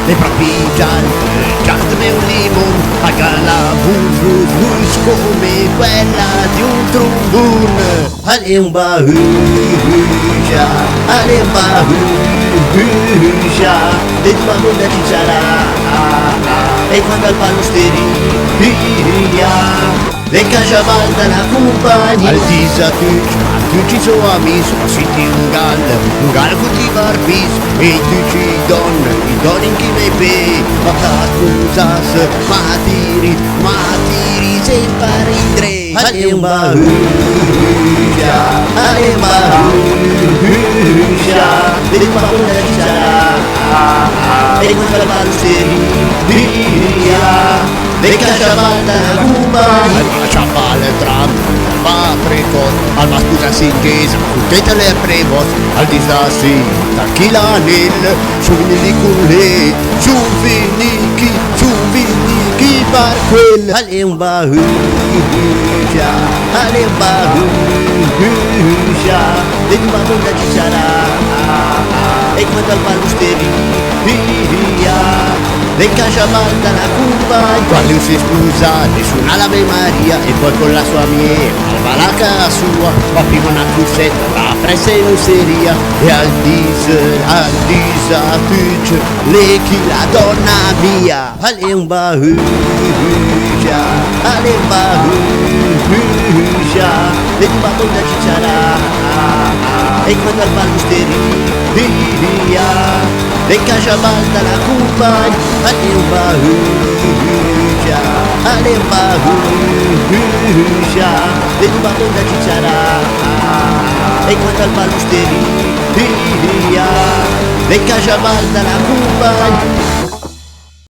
le proprie gialme un limon, paga la bus come quella di un trombone. Ale un bahuja, ale un bahuja, de tua bunda ci sarà, e quando al palosteria le cajaval de la compagnie al disatuc, tu ci so amis, siti un gal cu barbis, e tu ci don in chi ne pe, ma accusas, matiri se parindre. Ale un bahuja, ale un bahuja, de tua bunda ci sarà, e quando al palosteria le cajaval de la compagnie al chaval tram paprikot al masputa singesa tutte le prevot al disasi takilanil souvenir souveniki par quel ale un bahuja de tua bunda ci sarà e quando al palosteria le cajaval dalla compagna quando si scusa nessuna l'Ave Maria e poi con la sua miera va la casa sua ma prima una cussetta la pressa in osteria e al disatuc le chi la donna mia ale un bahuja le tua bunda ci sarà e quando al palosteria le cajaval dalla compagna ale un bahuja de tua bunda ci sarà e quando al palosteria le cajaval dalla compagna